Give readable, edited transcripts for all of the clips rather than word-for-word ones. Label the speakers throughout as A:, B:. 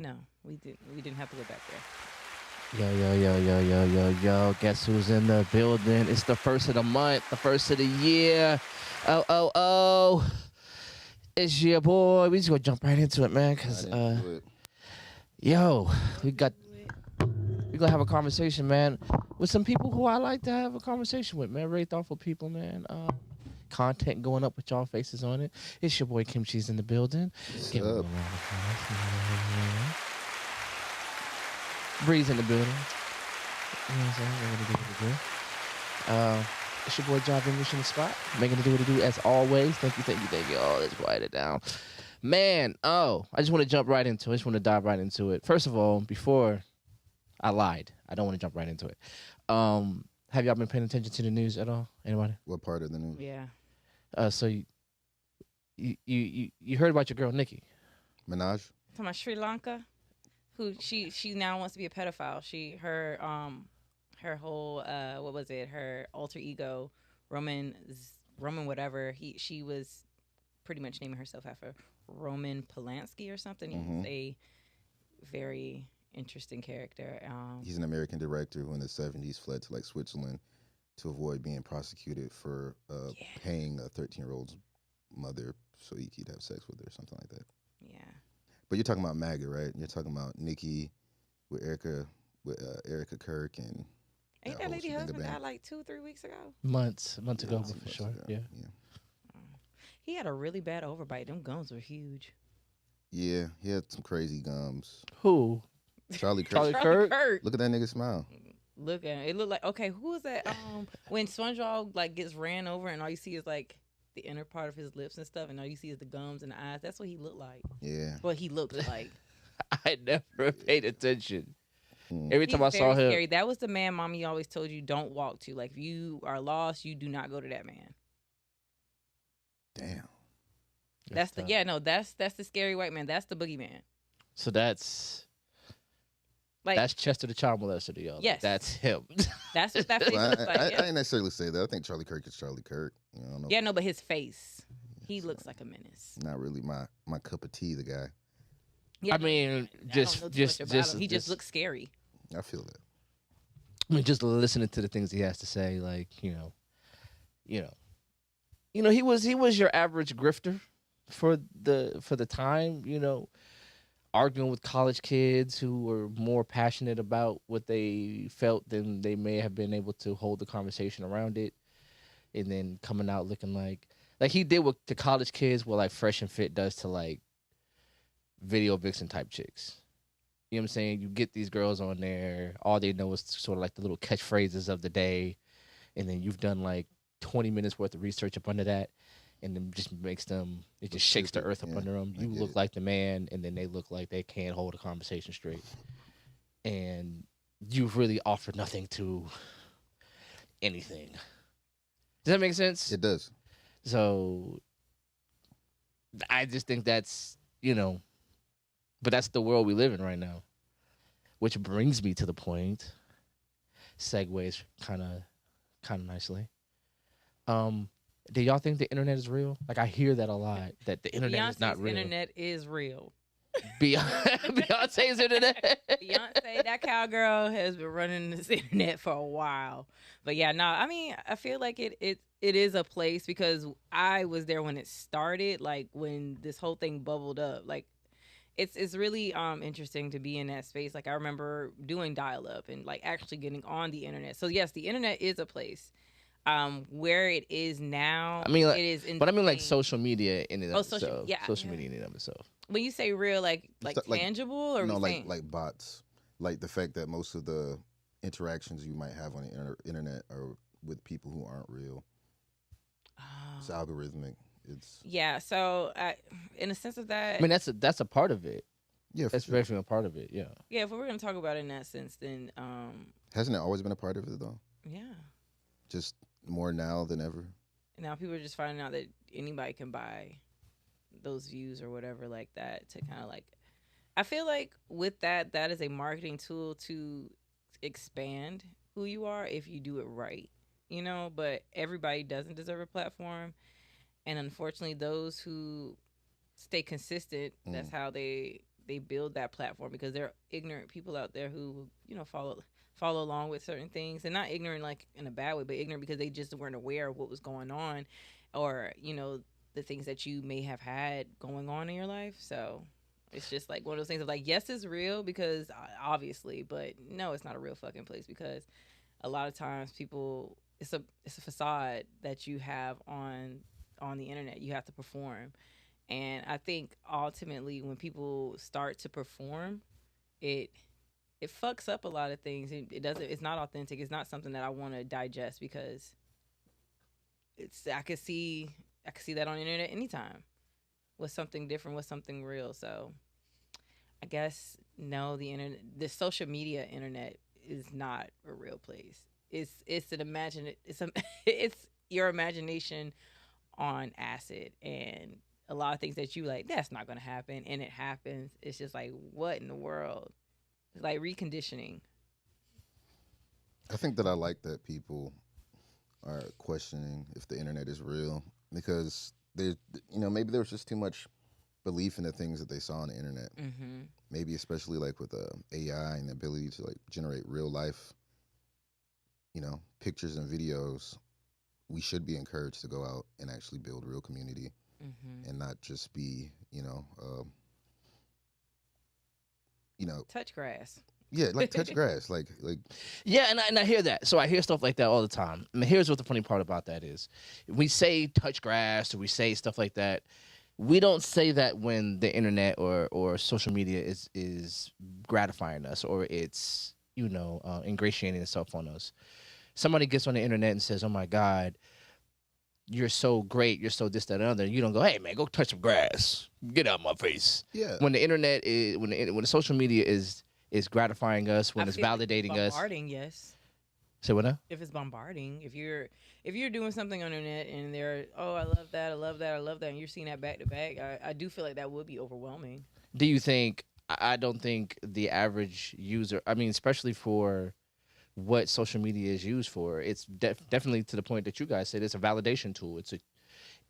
A: No, we didn't have to go back there.
B: Yo, yo, yo, yo, yo, yo, yo. Guess who's in the building? It's the first of the month, the first of the year. Oh, oh, oh. It's your boy. We just gonna jump right into it, man.
C: Right
B: Cause
C: into it.
B: yo, we
A: Let's
B: got
A: do it.
B: we gonna have a conversation, man, with some people who I like to have a conversation with, man. Very thoughtful people, man. Content going up with y'all faces on it. It's your boy Kim Cheese in the building.
C: What's
B: Give him a
C: up?
B: round of applause. Breeze in the building. You know what I'm saying? We're gonna do what we do. It's your boy Job English in the spot. Making it do what it do as always. Thank you, thank you, thank you. Oh, let's write it down. Man, I just want to jump right into it. I just want to dive right into it. First of all, before I lied, I don't want to jump right into it. Have y'all been paying attention to the news at all? Anybody?
C: What part of the news?
A: Yeah.
B: So you heard about your girl Nikki?
C: Minaj?
A: Talking about Sri Lanka, who she now wants to be a pedophile. Her whole what was it? Her alter ego, Roman whatever. She was pretty much naming herself after Roman Polanski or something. He was a very interesting character.
C: He's an American director who in the 70s fled to like Switzerland to avoid being prosecuted for
A: Yeah.
C: paying a 13-year-old's mother so he could have sex with her or something like that.
A: Yeah.
C: But you're talking about MAGA, right? You're talking about Nikki with Erica Kirk and
A: Ain't that
C: whole
A: lady
C: shebang
A: husband
C: bang.
A: died like 2 or 3 weeks ago?
B: Months ago,
C: Yeah,
B: but for
C: months
B: sure.
C: ago.
B: Yeah.
A: He had a really bad overbite. Them gums were huge.
C: Yeah, he had some crazy gums.
B: Who?
C: Charlie Kirk.
B: Charlie Kirk?
C: Look at that nigga smile.
A: Look at it. It looked like, okay, who is that? When SpongeBob like gets ran over and all you see is like the inner part of his lips and stuff, and all you see is the gums and the eyes. That's what he looked like.
C: Yeah.
A: What he looked like.
B: I never paid attention.
C: Mm.
B: Every
A: He's
B: time I saw
A: very
B: him,
A: scary. That was the man mommy always told you don't walk to. Like if you are lost, you do not go to that man.
C: Damn.
A: That's the
B: tough.
A: yeah, no, that's the scary white man. That's the boogeyman.
B: So that's
A: Like
B: Chester the child molester to y'all.
A: Yes.
B: That's him.
A: that's what that face
C: Well,
A: looks like.
C: I
A: Yeah.
C: ain't necessarily say that. I think Charlie Kirk is Charlie Kirk. You know, I don't know.
A: Yeah, no, but his face. He
C: It's
A: looks like a menace.
C: not really my cup of tea, the guy.
A: Yeah,
B: I
A: no,
B: mean,
A: I don't know
B: just
A: too much
B: just
A: about
B: just
A: him. He just looks scary.
C: I feel that.
B: I mean, just listening to the things he has to say, like you know, he was your average grifter for the time. Arguing with college kids who were more passionate about what they felt than they may have been able to hold the conversation around it, and then coming out looking like he did what the college kids what like Fresh and Fit does to like video vixen type chicks. You know what I'm saying? You get these girls on there, all they know is sort of like the little catchphrases of the day, and then you've done like 20 minutes worth of research up under that, and then just makes them, it just shakes the
C: stupid,
B: earth up
C: yeah,
B: under them.
C: I
B: You
C: get
B: look
C: it.
B: like the man, and then they look like they can't hold a conversation straight. And you've really offered nothing to anything. Does that make sense?
C: It does.
B: So I just think that's, but that's the world we live in right now. Which brings me to the point, segues kind of nicely. Do y'all think the internet is real? Like I hear that a lot, that the internet is not
A: Beyonce's
B: real.
A: internet is real.
B: Beyonce's internet.
A: Beyonce, that cowgirl, has been running this internet for a while. But yeah, no, I mean, I feel like it is a place because I was there when it started, like when this whole thing bubbled up. Like it's really interesting to be in that space. Like I remember doing dial up and like actually getting on the internet. So yes, the internet is a place. Where it is now,
B: I mean, like,
A: it is insane.
B: but I mean, like social media in and of
A: social-
B: itself.
A: yeah,
B: social
A: yeah.
B: media in and of itself.
A: When you say real, like
C: Stuff like-
A: tangible, or
C: no,
A: we
C: like
A: saying?
C: like bots. Like the fact that most of the interactions you might have on the internet are with people who aren't real. It's
A: Oh.
C: algorithmic. It's
A: Yeah, so in a sense of that,
B: I mean, that's a part of it.
C: yeah. For
B: That's
C: sure.
B: definitely a part of it. Yeah.
A: yeah, if we were gonna talk about it in that sense, then
C: Hasn't it always been a part of it though?
A: yeah.
C: Just more now than ever.
A: Now people are just finding out that anybody can buy those views or whatever like that to kind of like. I feel like with that is a marketing tool to expand who you are if you do it right, But everybody doesn't deserve a platform, and unfortunately, those who stay consistent, that's how they they build that platform because there are ignorant people out there who, follow along with certain things, and not ignorant like in a bad way, but ignorant because they just weren't aware of what was going on, or the things that you may have had going on in your life. So it's just like one of those things of like, yes, it's real because obviously, but no, it's not a real fucking place because a lot of times people, it's a facade that you have on the internet. You have to perform, and I think ultimately when people start to perform, it it fucks up a lot of things. It doesn't. It's not authentic. It's not something that I want to digest because it's. I could see that on the internet anytime with something different, with something real. So I guess no, the social media internet is not a real place. It's an imagine. It's a it's your imagination on acid, and a lot of things that you like, that's not gonna happen, and it happens. It's just like, what in the world? It's like reconditioning.
C: I think that I like that people are questioning if the internet is real because maybe there was just too much belief in the things that they saw on the internet.
A: Mm-hmm.
C: Maybe especially like with AI and the ability to like generate real life, pictures and videos. We should be encouraged to go out and actually build real community
A: Mm-hmm.
C: and not just be,
A: Touch grass.
C: yeah, like touch grass, like
B: Yeah, and I hear that. So I hear stuff like that all the time. I mean, here's what the funny part about that is. We say touch grass or we say stuff like that. We don't say that when the internet or social media is gratifying us or it's, ingratiating itself on us. Somebody gets on the internet and says, "Oh my God, you're so great, you're so this, that, and other." You don't go, "Hey man, go touch some grass. Get out of my face."
C: yeah.
B: When the internet is when the social media is gratifying us, when
A: I
B: it's
A: feel like
B: validating us.
A: bombarding, yes.
B: Say what now?
A: If it's bombarding, if you're doing something on the internet and they're, oh, I love that, I love that, I love that, and you're seeing that back to back, I do feel like that would be overwhelming.
B: Do you think? I don't think the average user. I mean, especially for what social media is used for, it's definitely to the point that you guys said. It's a validation tool.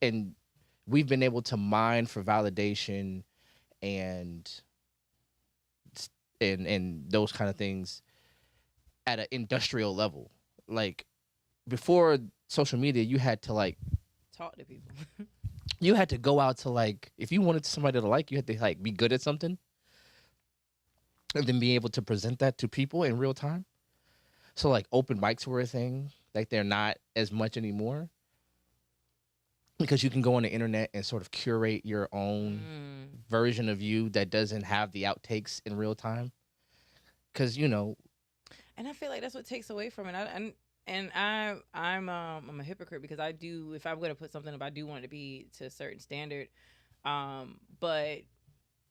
B: And we've been able to mine for validation and those kind of things at an industrial level. Like before social media, you had to
A: Talk to people.
B: you had to go out to if you wanted somebody to like you, had to be good at something and then be able to present that to people in real time. So open mics were a thing. They're not as much anymore because you can go on the internet and sort of curate your own version of you that doesn't have the outtakes in real time. Because
A: And I feel like that's what takes away from it. I'm a hypocrite because I do, if I'm gonna put something up, I do want it to be to a certain standard. But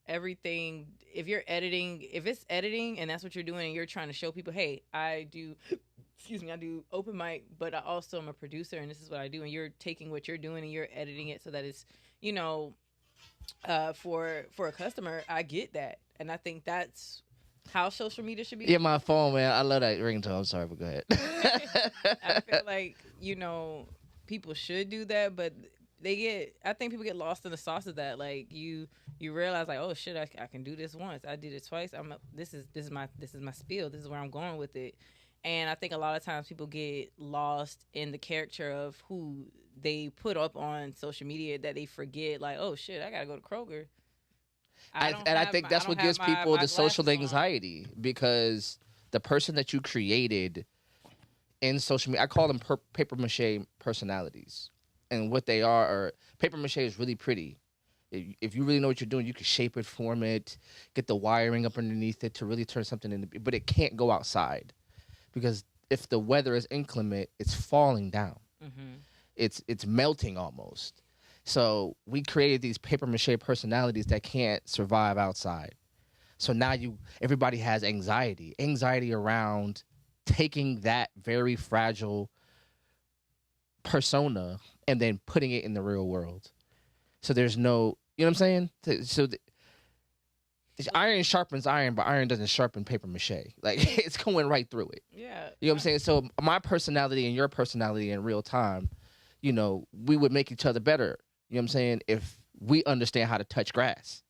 A: everything, if it's editing and that's what you're doing and you're trying to show people, hey, I do excuse me, I do open mic, but I also am a producer and this is what I do, and you're taking what you're doing and you're editing it so that it's, for a customer, I get that. And I think that's how social media should be.
B: Yeah, my phone, man. I love that ringtone. I'm sorry, but go ahead.
A: I feel like, people should do that, but I think people get lost in the sauce of that. Like you realize like, oh shit, I can do this once. I did it twice. This is my spiel. This is where I'm going with it. And I think a lot of times people get lost in the character of who they put up on social media that they forget like, oh shit, I got to go to Kroger.
B: I think that's what gives people the social anxiety because the person that you created in social media, I call them paper mache personalities. And what they are paper mache is really pretty. If you really know what you're doing, you can shape it, form it, get the wiring up underneath it to really turn something into. But it can't go outside because if the weather is inclement, it's falling down.
A: Mm-hmm.
B: It's melting almost. So we created these paper mache personalities that can't survive outside. So now everybody has anxiety around taking that very fragile persona and then putting it in the real world. So there's no, you know what I'm saying? So iron sharpens iron, but iron doesn't sharpen paper mache. Like it's going right through it.
A: Yeah.
B: You know what I'm saying? So my personality and your personality in real time, we would make each other better. You know what I'm saying? If we understand how to touch grass.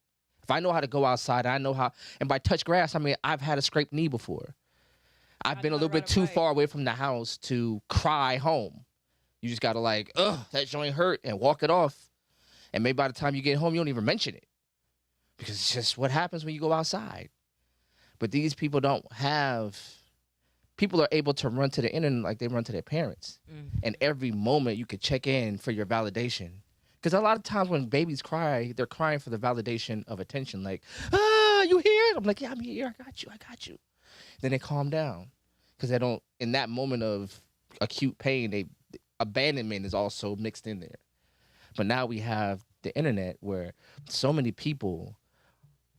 B: If I know how to go outside, I know how. And by touch grass, I mean I've had a scraped knee before. I've been a little bit too far away from the house to cry home. You just gotta like, that joint hurt, and walk it off. And maybe by the time you get home, you don't even mention it because it's just what happens when you go outside. But these people don't have. People are able to run to the internet like they run to their parents, and every moment you could check in for your validation. Because a lot of times when babies cry, they're crying for the validation of attention. Like, you here? I'm like, yeah, I'm here. I got you. Then they calm down because they don't. In that moment of acute pain, abandonment is also mixed in there. But now we have the internet where so many people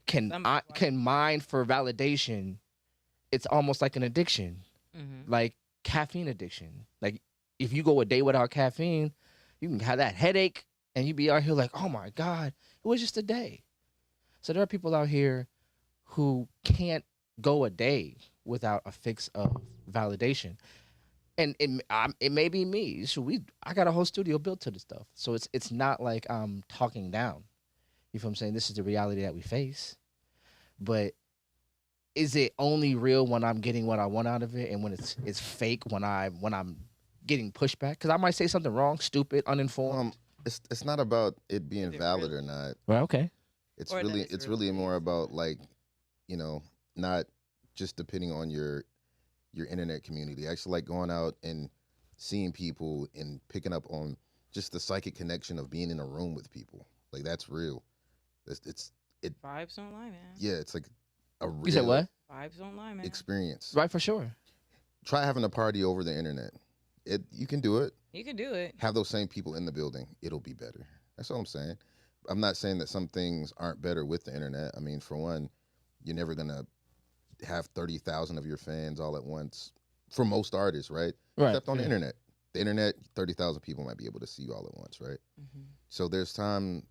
B: can mine for validation. It's almost like an addiction, like caffeine addiction. Like if you go a day without caffeine, you can have that headache and you be out here like, oh my God, it was just a day. So there are people out here who can't go a day without a fix of validation. And it may be me. So I got a whole studio built to this stuff. So it's not like I'm talking down. You feel what I'm saying? This is the reality that we face. But is it only real when I'm getting what I want out of it, and when it's fake when I'm getting pushback? Because I might say something wrong, stupid, uninformed.
C: It's not about it being valid or not.
B: Well, okay.
C: It's really more about like, not just depending on your internet community. Actually, like going out and seeing people and picking up on just the psychic connection of being in a room with people. Like that's real. It's
A: vibes don't lie, man.
C: Yeah, it's like a real
B: You said what?
A: Vibes don't lie, man.
C: experience.
B: Right, for sure.
C: Try having a party over the internet. You can do it.
A: You can do it.
C: Have those same people in the building. It'll be better. That's all I'm saying. I'm not saying that some things aren't better with the internet. I mean, for one, you're never gonna have 30,000 of your fans all at once. For most artists, right? Except on the internet. The internet, 30,000 people might be able to see you all at once, right? So there's time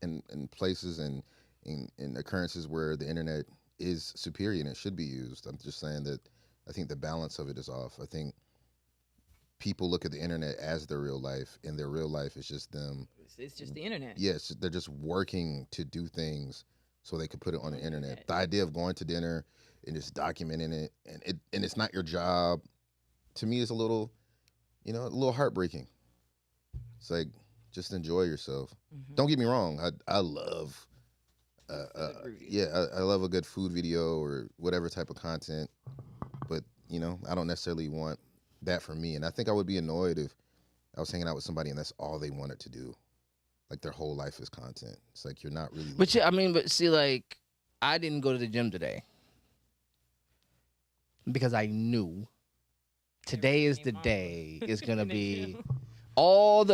C: and places and occurrences where the internet is superior and it should be used. I'm just saying that I think the balance of it is off. I think people look at the internet as their real life, and their real life is just them.
A: It's just the internet.
C: Yes, they're just working to do things so they could put it on the internet. The idea of going to dinner and just documenting it, and it's not your job, to me is a little heartbreaking. It's like, just enjoy yourself. Don't get me wrong, I love I love a good food video or whatever type of content, but I don't necessarily want that for me. And I think I would be annoyed if I was hanging out with somebody and that's all they wanted to do, like their whole life is content. It's like you're not really.
B: But but see, like I didn't go to the gym today because I knew today is the day. It's gonna be all of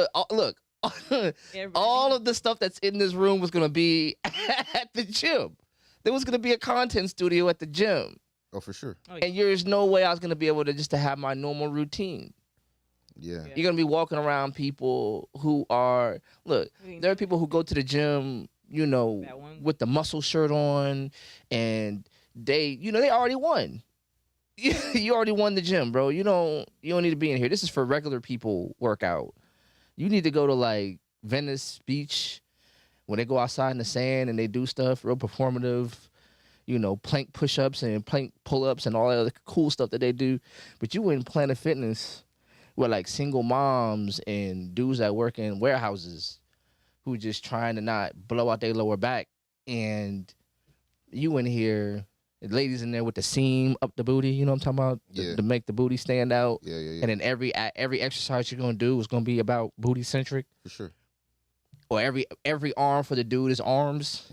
B: the stuff that's in this room was gonna be at the gym. There was gonna be a content studio at the gym.
C: Oh, for sure.
B: And there's no way I was gonna be able to have my normal routine.
C: Yeah.
B: You're gonna be walking around people who are there are people who go to the gym, with the muscle shirt on, and they already won. You already won the gym, bro. You don't need to be in here. This is for regular people workout. You need to go to like Venice Beach when they go outside in the sand and they do stuff real performative, plank push-ups and plank pull-ups and all that other cool stuff that they do. But you in Planet Fitness with like single moms and dudes that work in warehouses who just trying to not blow out their lower back, and you in here, ladies in there with the seam up the booty, you know what I'm talking about?
C: Yeah.
B: To make the booty stand out.
C: Yeah.
B: And then every exercise you're gonna do is gonna be about booty centric.
C: For sure.
B: Or every arm for the dude is arms.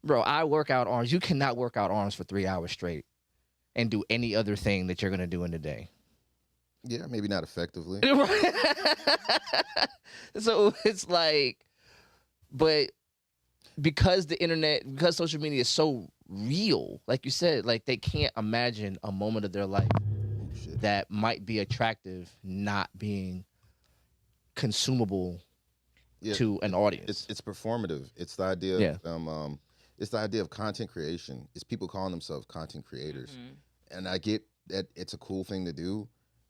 B: Bro, I work out arms. You cannot work out arms for 3 hours straight and do any other thing that you're gonna do in the day.
C: Yeah, maybe not effectively.
B: So it's like, but because social media is so real, like you said, like they can't imagine a moment of their life that might be attractive not being consumable to an audience.
C: It's performative. It's the idea of it's the idea of content creation. It's people calling themselves content creators. And I get that it's a cool thing to do,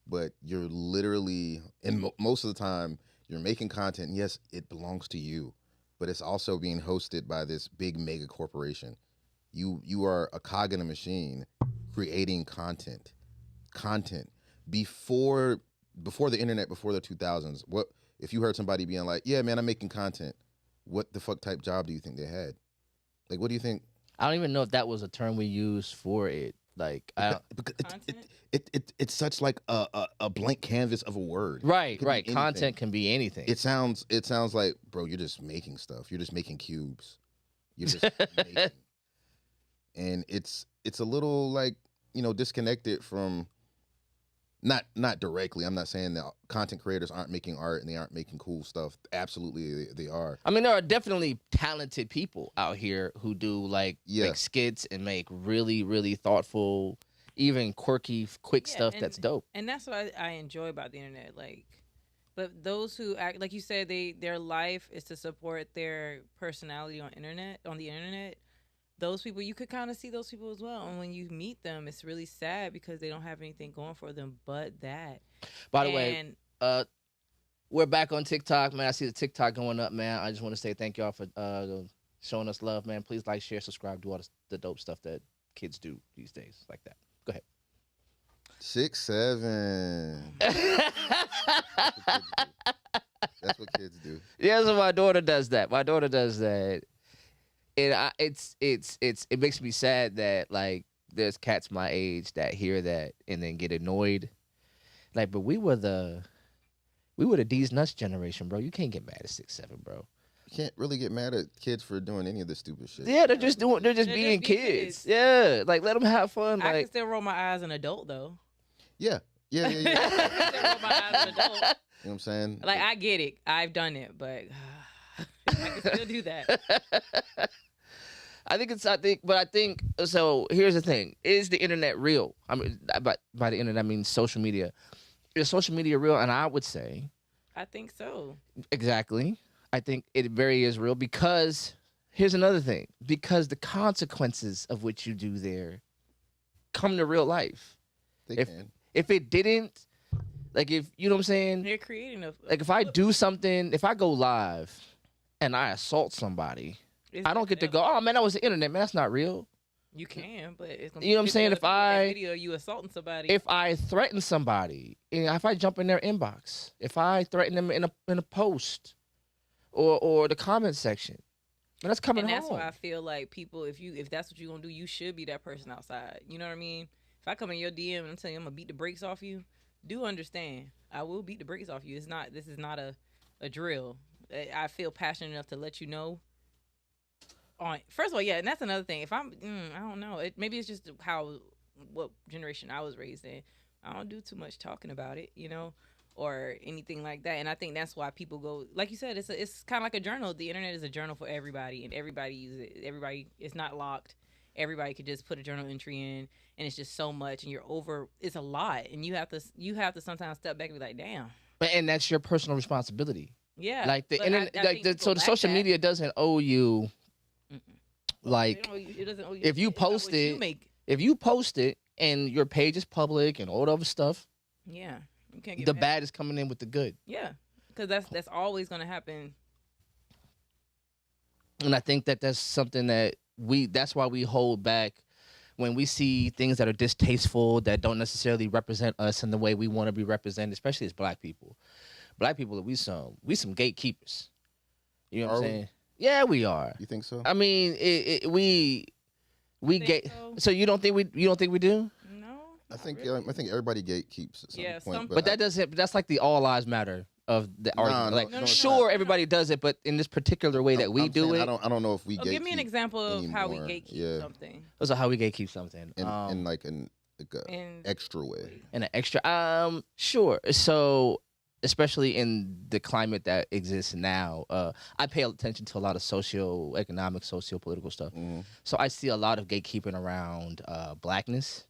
C: but you're literally, and most of the time, you're making content. And yes, it belongs to you, but it's also being hosted by this big mega corporation. You are a cog in a machine creating content before the internet, before the 2000s. What if you heard somebody being like, yeah, man, I'm making content? What the fuck type job do you think they had? Like, what do you think?
B: I don't even know if that was a term we used for it. Like, I don't,
C: Because
A: Content?
C: it's such like a blank canvas of a word.
B: right,
C: It could be
B: right.
C: anything.
B: Content can be anything.
C: It sounds like, bro, you're just making stuff. You're just making cubes. You're just making. And it's a little like, disconnected from, not directly. I'm not saying that content creators aren't making art and they aren't making cool stuff. Absolutely they are.
B: I mean, there are definitely talented people out here who do like
C: Yeah.
B: make skits and make really, really thoughtful, even quirky, quick
A: Yeah,
B: stuff that's dope.
A: And that's what I enjoy about the internet. Like, but those who act like you said, their life is to support their personality on the internet. Those people, you could kind of see those people as well. And when you meet them, it's really sad because they don't have anything going for them but that.
B: By the way, we're back on TikTok, man. I see the TikTok going up, man. I just want to say thank y'all for showing us love, man. Please like, share, subscribe, do all the dope stuff that kids do these days, like that. Go ahead.
C: 6, 7. That's what kids do.
B: Yeah, so my daughter does that. And it makes me sad that like there's cats my age that hear that and then get annoyed. Like, but we were the D's nuts generation, bro. You can't get mad at 6, 7, bro.
C: You can't really get mad at kids for doing any of this stupid shit.
B: Yeah, they're just being kids. Yeah, like let them have fun.
A: I
B: Like,
A: can still roll my eyes as an adult though.
C: Yeah.
A: I can still roll my eyes as an adult.
C: You know what I'm saying?
A: Like, I get it. I've done it, but I can still do that.
B: I think so. Here's the thing: is the internet real? I mean, by the internet, I mean social media. Is social media real? And I would say,
A: I think so.
B: exactly. I think it very is real because here's another thing: because the consequences of what you do there come to real life.
C: They can.
B: If it didn't, like if you know what I'm saying,
A: They're creating
B: like if I do something, if I go live and I assault somebody, I don't get to go, oh man, that was the internet, man. That's not real.
A: You can, but it's gonna
B: You know what I'm saying?
A: If I video of you assaulting somebody,
B: If I threaten somebody, and if I jump in their inbox, if I threaten them in a post or the comment section, man, that's coming
A: and
B: home.
A: that's why I feel like people, if that's what you're gonna do, you should be that person outside. You know what I mean? If I come in your DM and I'm telling you I'm gonna beat the brakes off you, do understand I will beat the brakes off you. This is not a drill. I feel passionate enough to let you know. First of all, yeah, and that's another thing. If I don't know, maybe it's just what generation I was raised in. I don't do too much talking about it, or anything like that. And I think that's why people go, like you said, it's kind of like a journal. The internet is a journal for everybody, and everybody uses it. Everybody, it's not locked. Everybody could just put a journal entry in, and it's just so much, and it's a lot, and you have to sometimes step back and be like, damn.
B: And that's your personal responsibility.
A: Yeah,
B: Like the
A: but
B: internet, so the social media doesn't owe you. Like,
A: it doesn't owe you.
B: if you
A: It's about
B: post
A: what you
B: it,
A: make.
B: if you post it and your page is public and all the other stuff,
A: Yeah, you can't get
B: the
A: mad.
B: bad is coming in with the good.
A: Yeah, because that's always gonna happen.
B: And I think that's something that that's why we hold back when we see things that are distasteful, that don't necessarily represent us in the way we want to be represented, especially as black people. Black people, we some gatekeepers. You know what I'm saying? Yeah, we are.
C: You think so?
B: I mean, we get. So you don't think we do?
A: No,
C: I think
A: really.
C: I think everybody gatekeeps at some
A: Yeah,
C: point.
A: some-
B: But that doesn't. That's like the all lives matter of the argument.
C: no,
B: Like,
C: no, no,
B: sure,
A: no.
B: everybody does it, but in this particular way that we
C: I'm
B: do
C: saying
B: it.
C: I don't know if we
A: Oh, give me an
C: gatekeep
A: example of how we
C: anymore.
A: gatekeep
C: Yeah.
A: something.
B: Those are how we gatekeep something.
C: in like an
A: And
C: extra way.
B: And an extra. Sure. So, especially in the climate that exists now, I pay attention to a lot of socio-economic, socio-political stuff.
C: Mm-hmm.
B: So I see a lot of gatekeeping around blackness,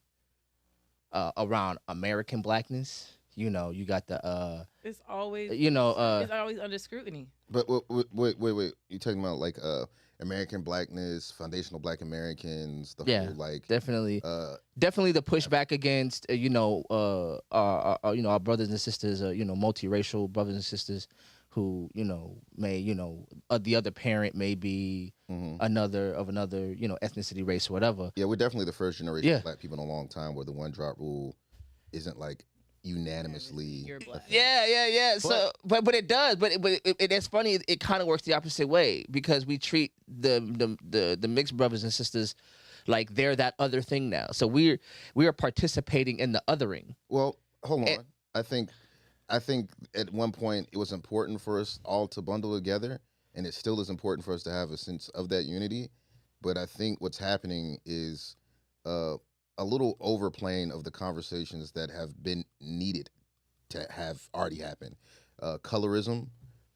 B: around American blackness. You know, you got the,
A: it's always
B: it's
A: always under scrutiny.
C: But wait. You talking about like American blackness, foundational Black Americans, the
B: Yeah.
C: whole like
B: definitely the pushback against our brothers and sisters, multiracial brothers and sisters who may the other parent may be another ethnicity, race, or whatever.
C: Yeah, we're definitely the first generation
B: Yeah.
C: of black people in a long time where the one drop rule isn't like unanimously.
A: You're black.
B: Yeah. So, but it does. But it's funny. It kind of works the opposite way because we treat the mixed brothers and sisters like they're that other thing now. So we are participating in the othering.
C: Well, hold on. I think at one point it was important for us all to bundle together, and it still is important for us to have a sense of that unity. But I think what's happening is a little overplaying of the conversations that have been needed to have already happened. Colorism,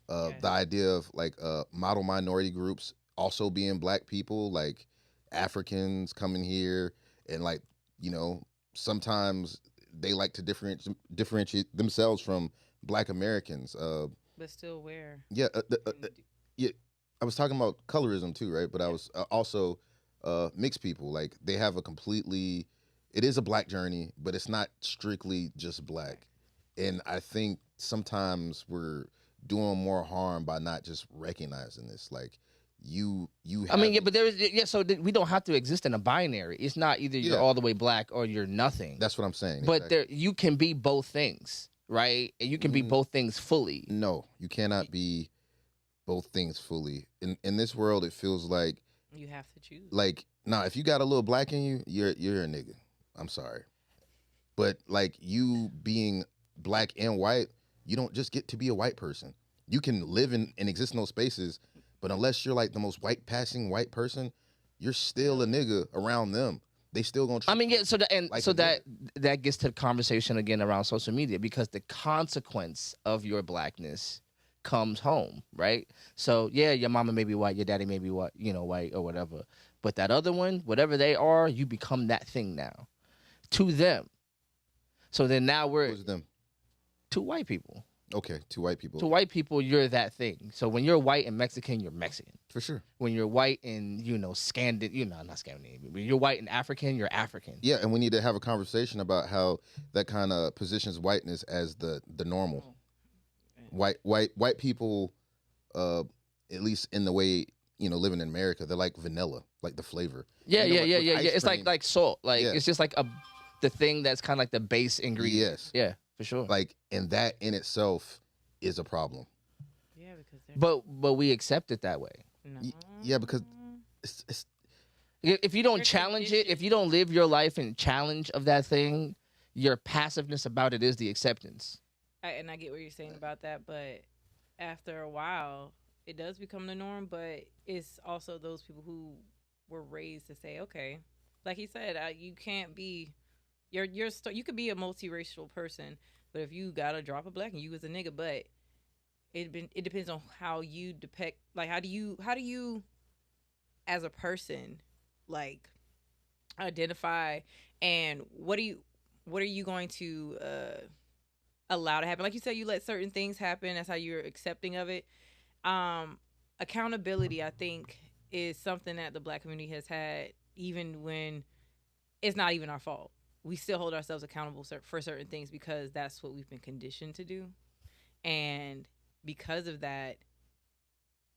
C: the idea of like model minority groups also being black people, like Africans coming here, and like sometimes they like to differentiate themselves from Black Americans.
A: But still, where?
C: Yeah, yeah. I was talking about colorism too, right? But I was also mixed people. Like they have a completely. It is a black journey, but it's not strictly just black. And I think sometimes we're doing more harm by not just recognizing this. Like you.
B: But so we don't have to exist in a binary. It's not either you're all the way black or you're nothing.
C: That's what I'm saying.
B: But
C: exactly.
B: you can be both things, right? And you can be both things fully.
C: No, you cannot be both things fully. In this world, it feels like
A: you have to choose.
C: Like, if you got a little black in you, you're a nigga. I'm sorry. But like you being black and white, you don't just get to be a white person. You can live and exist in those spaces, but unless you're like the most white passing white person, you're still a nigga around them. They still gonna treat
B: that gets to the conversation again around social media, because the consequence of your blackness comes home, right? So yeah, your mama may be white, your daddy may be white, white or whatever. But that other one, whatever they are, you become that thing now. To them. So then now
C: Who's them?
B: Two white people.
C: Okay, two white people.
B: To white people, you're that thing. So when you're white and Mexican, you're Mexican.
C: For sure.
B: When you're white and, not Scandinavian. When you're white and African, you're African.
C: Yeah, and we need to have a conversation about how that kind of positions whiteness as the normal. White people, at least in the way, living in America, they're like vanilla, like the flavor.
B: Yeah. It's like salt. Like it's just like the thing that's kind of like the base ingredient.
C: Yes.
B: Yeah, for sure.
C: Like, and that in itself is a problem.
A: Yeah, because
B: but we accept it that way.
A: No.
C: Yeah, because it's
B: if you don't challenge it, if you don't live your life in challenge of that thing, your passiveness about it is the acceptance.
A: And I get what you're saying about that, but after a while, it does become the norm. But it's also those people who were raised to say, okay, like he said, you can't be, you could be a multiracial person, but if you gotta drop a black and you was a nigga, but it depends on how you depict, like how do you as a person like identify, and what are you going to allow to happen? Like you said, you let certain things happen. That's how you're accepting of it. Accountability, I think, is something that the black community has had, even when it's not even our fault. We still hold ourselves accountable for certain things because that's what we've been conditioned to do. And because of that,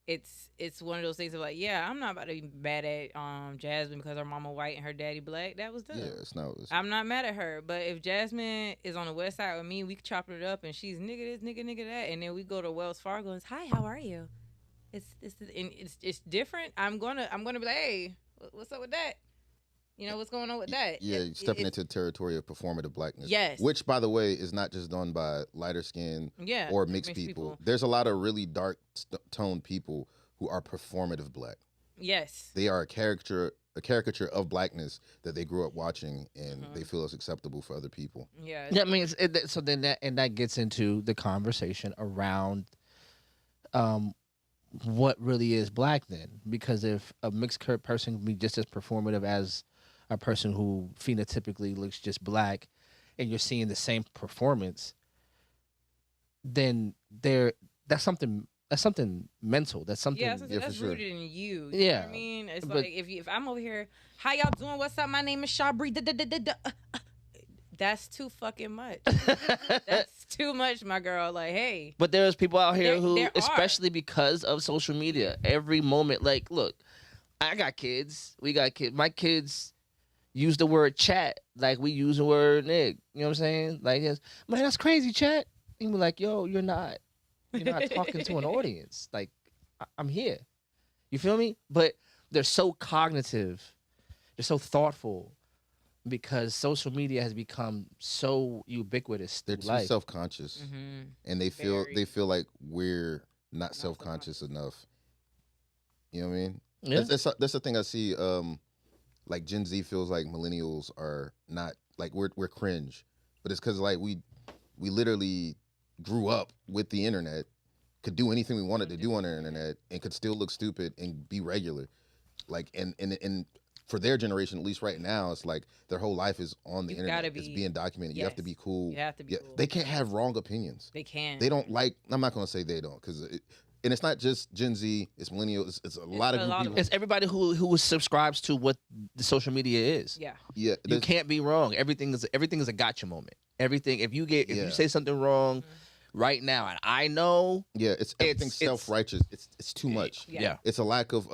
A: it's one of those things of like, yeah, I'm not about to be mad at Jasmine because her mama white and her daddy black. That was dumb.
C: Yeah, it's not.
A: I'm not mad at her, but if Jasmine is on the west side with me, we chop it up and she's nigga this, nigga that, and then we go to Wells Fargo and it's, hi, how are you? It's different. I'm gonna be like, hey, what's up with that? What's going on with that?
C: Yeah, stepping into the territory of performative blackness.
A: Yes.
C: Which, by the way, is not just done by lighter skin or mixed people. There's a lot of really dark toned people who are performative black.
A: Yes.
C: They are a caricature of blackness that they grew up watching, and they feel it's acceptable for other people.
A: Yeah.
B: Yeah, I mean, so then that gets into the conversation around what really is black then. Because if a mixed person can be just as performative as a person who phenotypically looks just black, and you're seeing the same performance, then that's something mental. That's something.
A: Yeah, that's rooted in you.
B: Yeah,
A: know what I mean, it's like if I'm over here, how y'all doing? What's up? My name is Shabri. That's too fucking much. That's too much, my girl. Like, hey.
B: But there's people out here who,
A: there are.
B: especially because of social media, every moment, like, look, I got kids. We got kids. My kids use the word chat like we use the word nigga. You know what I'm saying? Like, yes, man, that's crazy, chat. And we're like, yo, you're not talking to an audience. Like, I'm here. You feel me? But they're so cognitive. They're so thoughtful. Because social media has become so ubiquitous.
C: They're too
B: life.
C: self-conscious, and they feel like we're not self-conscious enough. You know what I mean?
B: Yeah.
C: That's the thing I see. Like Gen Z feels like millennials are not like we're cringe, but it's because like we literally grew up with the internet, could do anything we wanted to do on the internet, and could still look stupid and be regular. Like and for their generation, at least right now, it's like their whole life is on the internet. It's being documented. You have to be cool.
A: You have to be cool.
C: They can't have wrong opinions.
A: They can't.
C: They don't like. I'm not going to say they don't, because and it's not just Gen Z. It's millennials. It's a lot of people.
B: It's everybody who subscribes to what the social media is.
A: Yeah.
C: Yeah.
B: You can't be wrong. Everything is a gotcha moment. Everything. If you say something wrong right now, and I know.
C: Yeah. Everything's self-righteous. It's too much.
A: Yeah.
C: It's a lack of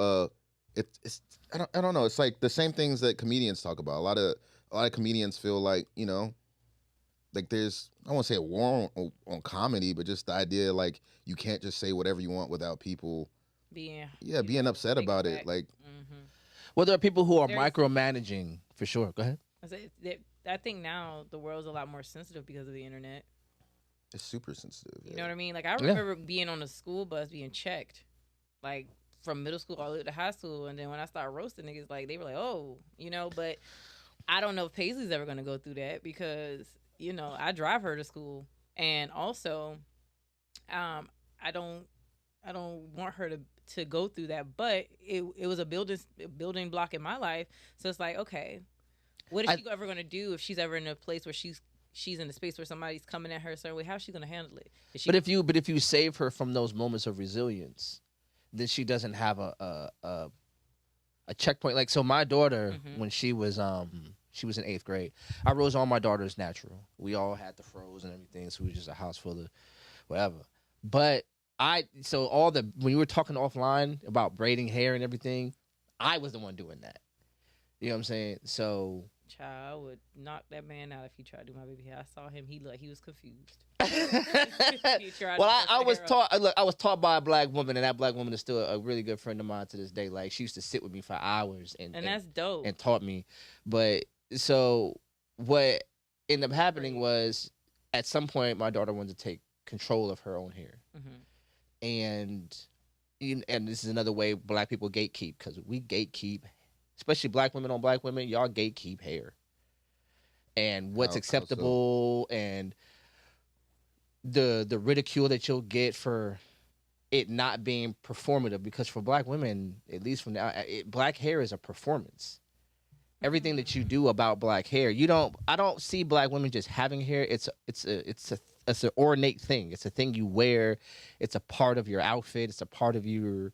C: It's I don't know. It's like the same things that comedians talk about. A lot of comedians feel like, you know, like there's, I won't say a war on comedy, but just the idea like you can't just say whatever you want without people being upset about it. Like,
B: well, there are people who are micromanaging for sure. Go ahead.
A: I think now the world's a lot more sensitive because of the internet.
C: It's super sensitive.
A: You know what I mean? Like I remember being on a school bus being checked, like from middle school all the way to high school, and then when I started roasting niggas, like they were like, oh, you know, but I don't know if Paisley's ever gonna go through that because, you know, I drive her to school, and also I don't want her to go through that, but it was a building block in my life. So it's like, okay, what is she ever gonna do if she's ever in a place where she's in a space where somebody's coming at her a certain way? How's she gonna handle it? But
B: if you save her from those moments of resilience, then she doesn't have a checkpoint. Like, so my daughter, when she was in 8th grade, I rose all my daughters natural. We all had the froze and everything, so we was just a house full of whatever. But when you were talking offline about braiding hair and everything, I was the one doing that. You know what I'm saying? So
A: child, I would knock that man out if he tried to do my baby hair. I saw him; he was confused.
B: Well, I was taught. Look, I was taught by a black woman, and that black woman is still a really good friend of mine to this day. Like, she used to sit with me for hours, and
A: that's dope, and
B: taught me. But so what ended up happening was, at some point, my daughter wanted to take control of her own hair, and this is another way black people gatekeep, because we gatekeep. Especially black women on black women, y'all gatekeep hair. And what's acceptable and the ridicule that you'll get for it not being performative. Because for black women, at least from now, black hair is a performance. Everything that you do about black hair, I don't see black women just having hair. It's an ornate thing. It's a thing you wear. It's a part of your outfit. It's a part of your,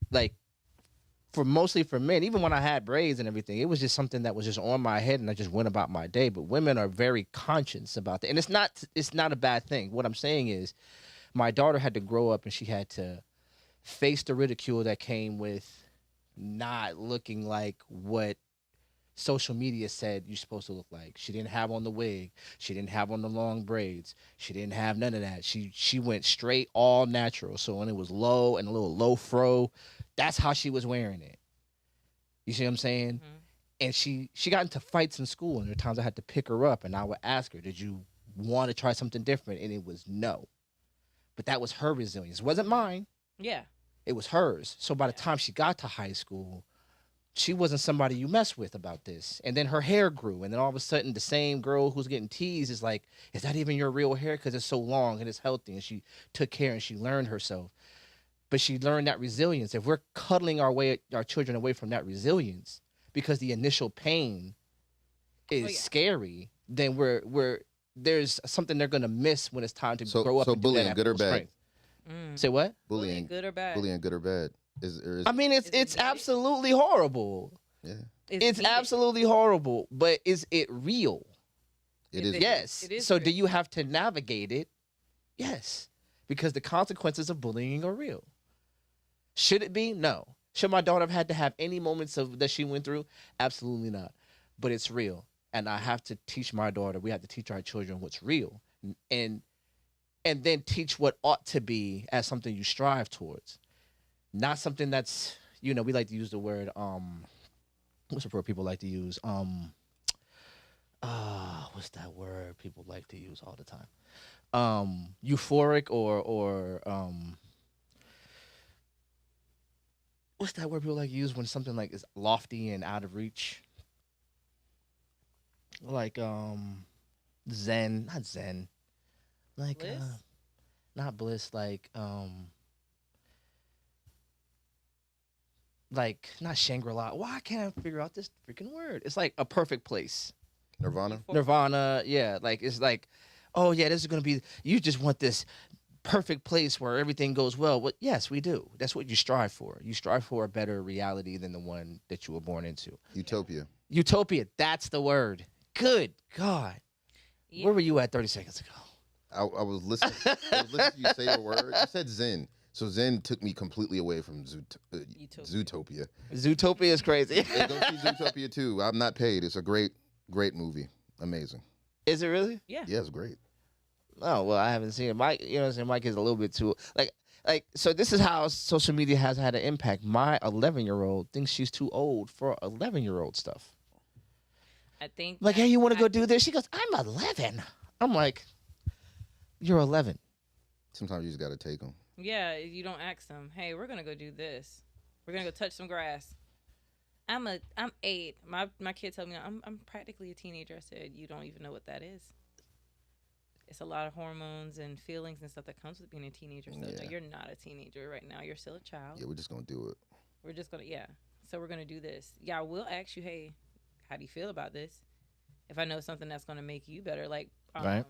B: like, mostly for men, even when I had braids and everything, it was just something that was just on my head, and I just went about my day. But women are very conscious about that, and it's not a bad thing. What I'm saying is, my daughter had to grow up, and she had to face the ridicule that came with not looking like what social media said you're supposed to look like. She didn't have on the wig. She didn't have on the long braids. She didn't have none of that. She went straight all natural. So when it was low and a little low fro, that's how she was wearing it. You see what I'm saying? And she got into fights in school, and there were times I had to pick her up, and I would ask her, did you want to try something different? And it was no. But that was her resilience. It wasn't mine.
A: Yeah.
B: It was hers. So by the time she got to high school, she wasn't somebody you mess with about this. And then her hair grew, and then all of a sudden the same girl who's getting teased is like, is that even your real hair? Because it's so long and it's healthy. And she took care and she learned herself. But she learned that resilience. If we're cuddling our children away from that resilience because the initial pain is scary, then there's something they're gonna miss when it's time to grow up.
C: So
B: and
C: bullying,
B: do that
C: good or bad?
B: Say what?
C: Bullying,
A: good or bad?
C: Bullying, good or bad?
B: I mean, it's absolutely horrible.
C: Yeah,
B: it's absolutely horrible. But is it real?
C: It is.
B: Yes.
A: It is
B: So do
A: real.
B: you have to navigate it? Yes. Because the consequences of bullying are real. Should it be? No. Should my daughter have had to have any moments of that she went through? Absolutely not. But it's real. And I have to teach my daughter, we have to teach our children what's real. And then teach what ought to be as something you strive towards. Not something that's, we like to use the word, what's the word people like to use? What's that word people like to use all the time? Euphoric or what's that word people like to use when something like is lofty and out of reach? Like zen, not zen. Like
A: Bliss?
B: not bliss, like not Shangri-La. Why can't I figure out this freaking word? It's like a perfect place.
C: Nirvana.
B: Nirvana, yeah. Like it's like, oh yeah, this is gonna be. You just want this perfect place where everything goes well. Well, yes, we do. That's what you strive for. You strive for a better reality than the one that you were born into.
C: Utopia.
B: Utopia. That's the word. Good God.
A: Yeah.
B: Where were you at 30 seconds ago?
C: I was listening. I was listening to you say the word. You said Zen. So Zen took me completely away from Zootopia.
B: Zootopia is crazy.
C: Hey, go see Zootopia too. I'm not paid. It's a great movie. Amazing.
B: Is it really?
A: Yeah.
C: Yeah, it's great.
B: Oh well, I haven't seen it. Mike, you know what I'm saying? Mike is a little bit too like. So this is how social media has had an impact. My 11-year-old thinks she's too old for 11-year-old stuff.
A: I think
B: Like, hey, you want to go do this? She goes, I'm 11. I'm like, you're 11.
C: Sometimes you just got to take them.
A: Yeah, you don't ask them, hey, we're gonna go do this. We're gonna go touch some grass. I'm 8. My kid told me I'm practically a teenager. I said, you don't even know what that is. It's a lot of hormones and feelings and stuff that comes with being a teenager. So no, you're not a teenager right now. You're still a child.
C: Yeah, we're just gonna do it.
A: We're just gonna So we're gonna do this. Yeah, I will ask you, hey, how do you feel about this? If I know something that's gonna make you better, like
B: Right.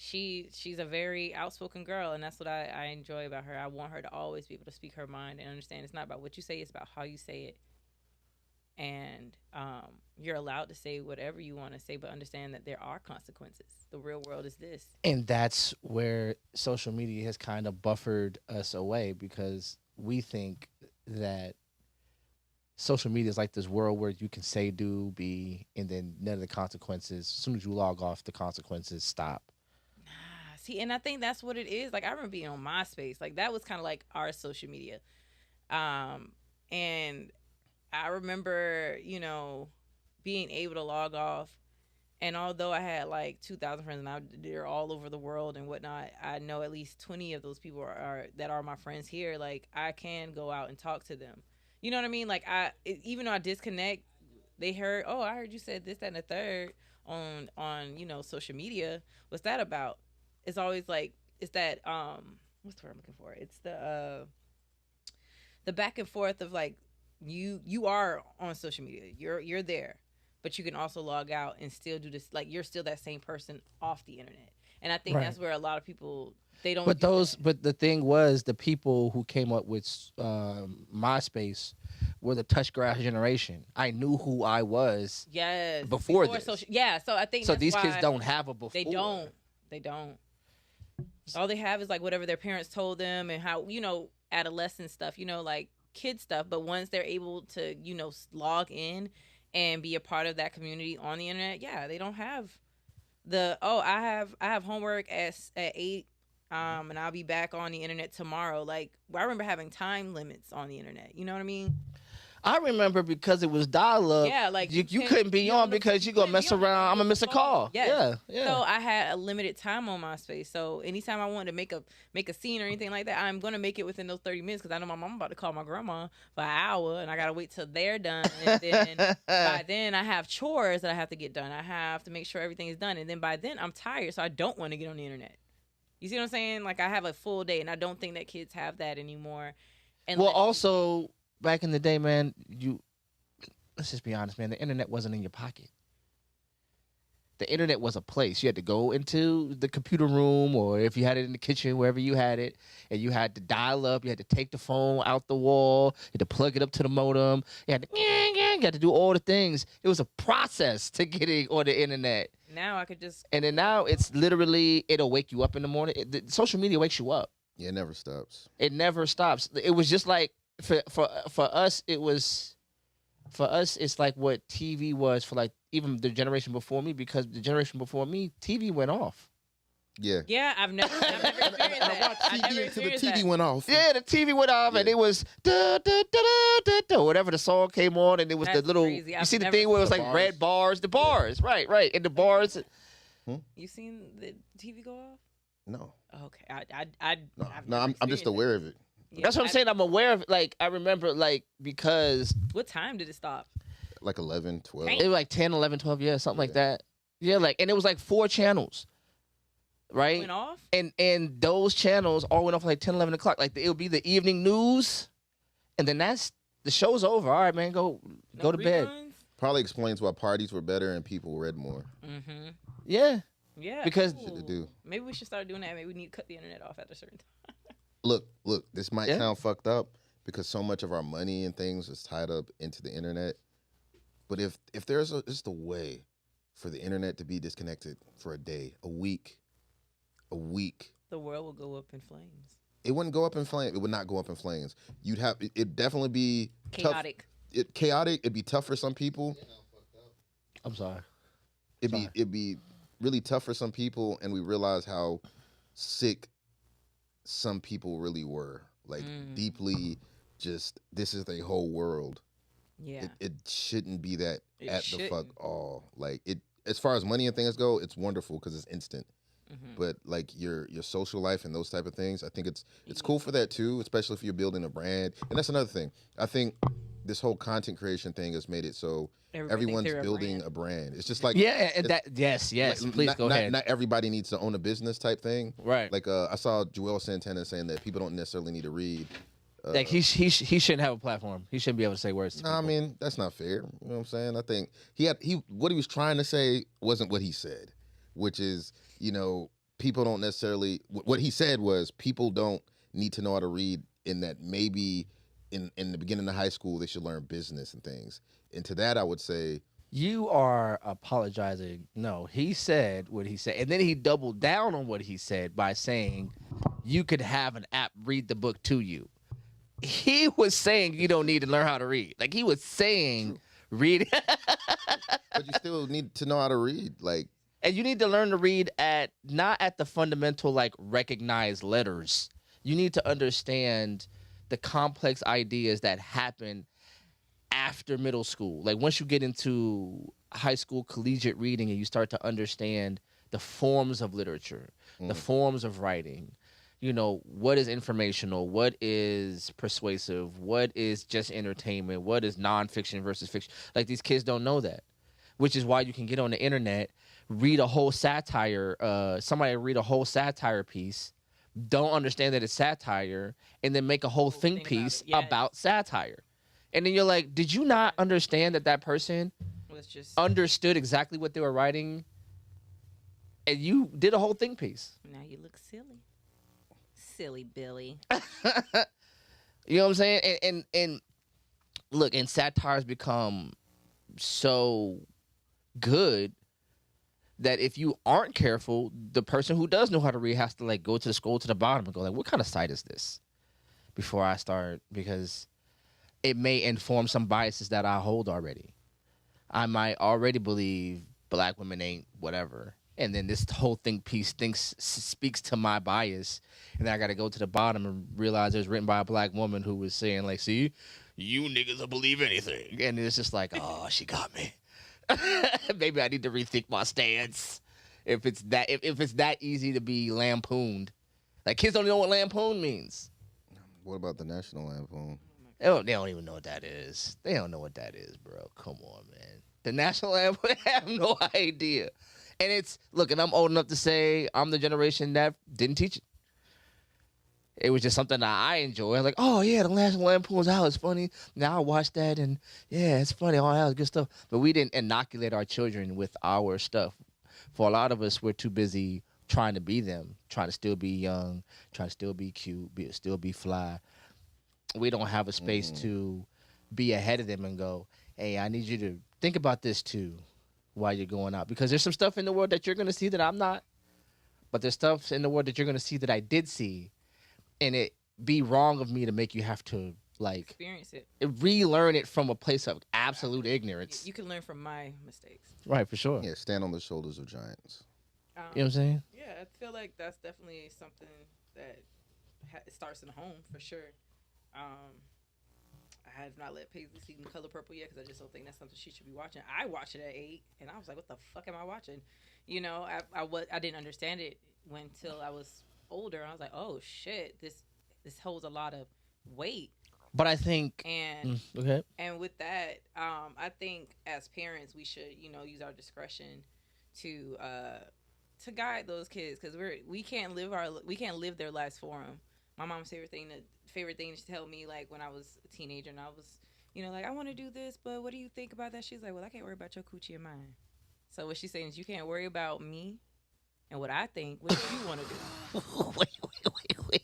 A: She's a very outspoken girl, and that's what I enjoy about her. I want her to always be able to speak her mind and understand it's not about what you say, it's about how you say it. And you're allowed to say whatever you want to say, but understand that there are consequences. The real world is this.
B: And that's where social media has kind of buffered us away, because we think that social media is like this world where you can say, do, be, and then none of the consequences. As soon as you log off, the consequences stop.
A: See, and I think that's what it is. Like, I remember being on MySpace. Like, that was kind of like our social media. And I remember, being able to log off. And although I had like 2,000 friends and they're all over the world and whatnot, I know at least 20 of those people that are my friends here. Like, I can go out and talk to them. You know what I mean? Like, even though I disconnect, they heard, oh, I heard you said this, that, and the third on social media. What's that about? It's always like, it's that what's the word I'm looking for? It's the back and forth of like, you are on social media, you're there, but you can also log out and still do this. Like, you're still that same person off the internet, and I think
B: Right.
A: that's where a lot of people they don't.
B: But
A: do that.
B: but the thing was, the people who came up with MySpace were the touch grass generation. I knew who I was.
A: Yes,
B: before this.
A: social. Yeah, so I think
B: So
A: that's
B: these
A: why
B: kids don't have a before.
A: They don't. All they have is like whatever their parents told them and how adolescent stuff, like kid stuff. But once they're able to log in and be a part of that community on the internet, they don't have I have homework at 8 and I'll be back on the internet tomorrow. Like, I remember having time limits on the internet. You know what I mean?
B: I remember, because it was dial-up.
A: Yeah, like
B: you couldn't be on because you gonna mess around. I'm gonna miss a call.
A: Yes.
B: Yeah.
A: So I had a limited time on MySpace. So anytime I wanted to make a scene or anything like that, I'm gonna make it within those 30 minutes because I know my mom about to call my grandma for an hour, and I gotta wait till they're done. And then by then I have chores that I have to get done. I have to make sure everything is done, and then by then I'm tired, so I don't want to get on the internet. You see what I'm saying? Like, I have a full day, and I don't think that kids have that anymore. And
B: well, also back in the day, man, let's just be honest, man. The internet wasn't in your pocket. The internet was a place. You had to go into the computer room, or if you had it in the kitchen, wherever you had it, and you had to dial up. You had to take the phone out the wall. You had to plug it up to the modem. You had to do all the things. It was a process to getting on the internet.
A: Now I could just.
B: And then now it's literally it'll wake you up in the morning. Social media wakes you up.
C: Yeah, it never stops.
B: It never stops. It was just like for us, it was for us. It's like what TV was for like even the generation before me, because the generation before me, TV went off.
C: Yeah.
A: Yeah, I've never experienced that.
C: I watched
A: I've never
C: TV until the
A: experienced
C: TV
A: that.
C: went off.
B: Yeah, the TV went off, and
C: Yeah.
B: it was da, da, da, da, da, da, whatever the song came on, and it was
A: That's
B: the little.
A: crazy.
B: You
A: I've
B: see the
A: never
B: thing where it was
C: The
B: like
C: bars.
B: red bars, the bars, right, and the bars.
A: You seen the TV go off?
C: No,
A: Okay, I've
C: no,
A: never
C: I'm just
A: experienced it.
C: aware of it.
A: Yeah,
B: That's what I'm saying. I'm aware of. Like I remember, like because
A: What time did it stop?
C: Like 11, 12.
A: Dang.
B: it was like 10, 11, 12 years, something like that. Yeah, like and it was like 4 channels, right?
A: Went off?
B: And those channels all went off like 10, 11 o'clock. Like it would be the evening news, and then that's the show's over. All right, man, go
A: No
B: to bed.
A: reruns?
C: Probably explains why parties were better and people read more.
A: Mm-hmm.
B: Yeah,
A: Yeah.
B: Because-
C: Shit to do.
A: Maybe we should start doing that. Maybe we need to cut the internet off at a certain time.
C: Look, this might
B: Yeah.
C: sound fucked up because so much of our money and things is tied up into the internet. But if there's just a way for the internet to be disconnected for a day, a week,
A: The world will go up in flames.
C: it wouldn't go up in flames. It would not go up in flames. You'd have it definitely be
A: Chaotic.
C: Tough. Chaotic. It'd be tough for some people.
B: I'm sorry.
C: It'd be really tough for some people, and we realize how sick some people really were. Like deeply, just this is their whole world.
A: Yeah.
C: It shouldn't be that
A: It
C: at the fuck
A: shouldn't.
C: all. Like it, as far as money and things go, it's wonderful because it's instant.
A: Mhm.
C: But like your social life and those type of things, I think it's cool for that too, especially if you're building a brand. And that's another thing. I think this whole content creation thing has made it so
A: Everybody thinks
C: everyone's
A: they're a
C: building
A: brand.
C: a brand. It's just like
B: Yeah, and that yes,
C: like,
B: please
C: not,
B: go
C: not,
B: ahead.
C: Not everybody needs to own a business type thing.
B: Right.
C: Like I saw Joel Santana saying that people don't necessarily need to read.
B: Like he shouldn't have a platform. He shouldn't be able to say words. To
C: No, I
B: people.
C: mean that's not fair. You know what I'm saying? I think what he was trying to say wasn't what he said, which is people don't necessarily. What he said was people don't need to know how to read. In that maybe in the beginning of high school they should learn business and things. And to that I would say
B: You are apologizing. No, he said what he said, and then he doubled down on what he said by saying you could have an app read the book to you. He was saying you don't need to learn how to read. Like he was saying, read,
C: but you still need to know how to read. Like
B: and you need to learn to read at not at the fundamental like recognized letters. You need to understand the complex ideas that happen after middle school. Like once you get into high school collegiate reading and you start to understand the forms of literature, the forms of writing, what is informational, what is persuasive, what is just entertainment, what is nonfiction versus fiction. Like these kids don't know that, which is why you can get on the internet, read a whole satire, somebody read a whole satire piece, don't understand that it's satire, and then make a whole think
A: thing about
B: piece
A: it, yes.
B: about satire. And then you're like, did you not understand that person
A: Was just
B: understood exactly what they were writing? And you did a whole think piece.
A: now you look silly. Silly Billy.
B: You know what I'm saying? And look, and satire's become so good that if you aren't careful, the person who does know how to read has to like go to the scroll to the bottom and go like, what kind of site is this? Before I start, because it may inform some biases that I hold already. I might already believe black women ain't whatever. And then this whole think piece speaks to my bias. And then I got to go to the bottom and realize it was written by a black woman who was saying like, see, you niggas will believe anything. And it's just like, oh, she got me. Maybe I need to rethink my stance. If it's that easy to be lampooned. Like kids don't know what lampoon means.
C: what about the National Lampoon?
B: They don't even know what that is. They don't know what that is, bro. Come on, man. The National Lampoon, I have no idea. And and I'm old enough to say I'm the generation that didn't teach it. It was just something that I enjoy. Like, oh, yeah, the National Lampoon's out. It's funny. Now I watch that, and, yeah, it's funny. All that was good stuff. But we didn't inoculate our children with our stuff. For a lot of us, we're too busy trying to be them, trying to still be young, trying to still be cute, still be fly. We don't have a space to be ahead of them and go, hey, I need you to think about this, too. while you're going out, because there's some stuff in the world that you're gonna see that I'm not, but there's stuff in the world that you're gonna see that I did see, and it be wrong of me to make you have to like
A: Experience it.
B: relearn it from a place of absolute ignorance.
A: You can learn from my mistakes.
B: Right, for sure.
C: Yeah, stand on the shoulders of giants.
B: You know what I'm saying?
A: Yeah, I feel like that's definitely something that it starts in the home for sure. I have not let Paisley see The Color Purple yet because I just don't think that's something she should be watching. I watched it at 8, and I was like, "What the fuck am I watching?" You know, I didn't understand it until I was older. I was like, "Oh shit, this holds a lot of weight."
B: But I think,
A: And
B: okay,
A: and with that, I think as parents we should, use our discretion to guide those kids, because we can't live their lives for them. My mom's favorite thing to tell me, like when I was a teenager and I was, like, I want to do this, but what do you think about that? She's like, well, I can't worry about your coochie and mine. So what she's saying is, you can't worry about me and what I think. What do you want to do?
B: wait.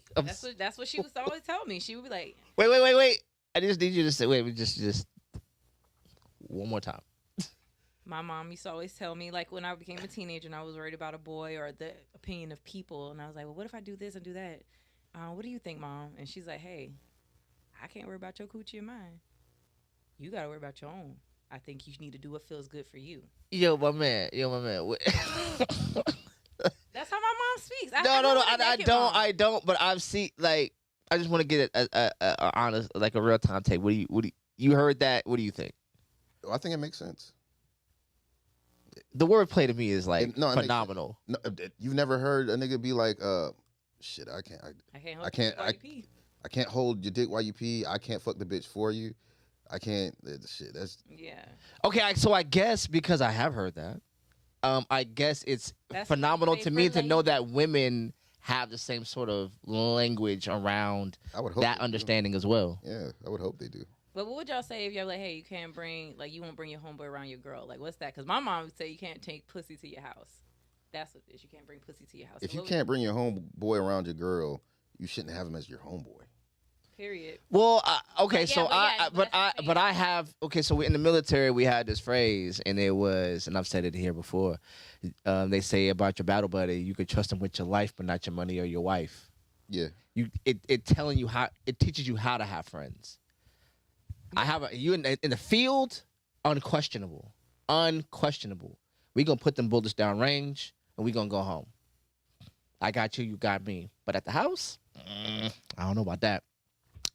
A: That's what she was always telling me. She would be like,
B: Wait. I just need you to say, wait, just one more time.
A: my mom used to always tell me, like when I became a teenager and I was worried about a boy or the opinion of people, and I was like, well, what if I do this and do that? What do you think, Mom? And she's like, hey, I can't worry about your coochie and mine. You got to worry about your own. I think you need to do what feels good for you.
B: Yo, my man.
A: That's how my mom speaks.
B: No, I don't. But I've seen, like, I just want to get a honest, like a real time take. What do you heard that? What do you think?
C: I think it makes sense.
B: The wordplay to me is like
C: It
B: phenomenal.
C: No, you've never heard a nigga be like, shit, I can't hold your dick while you pee. I can't fuck the bitch for you. I can't. Shit, that's
A: yeah.
B: Okay, so I guess because I have heard that, I guess that's phenomenal to me to know that women have the same sort of language around that understanding as well.
C: Yeah, I would hope they do.
A: But what would y'all say if y'all like, hey, you won't bring your homeboy around your girl? Like, what's that? Because my mom would say you can't take pussy to your house. That's what it is. You can't bring pussy to your house.
C: If you can't bring your homeboy around your girl, you shouldn't have him as your homeboy.
A: Period.
B: Well, okay,
A: But
B: so I have, okay, so in the military we had this phrase, and it was, and I've said it here before. They say about your battle buddy, you could trust him with your life, but not your money or your wife.
C: Yeah.
B: It teaches you how to have friends. You in the field, unquestionable. We gonna put them bullets down range, and we gonna go home. I got you, you got me. But at the house, I don't know about that.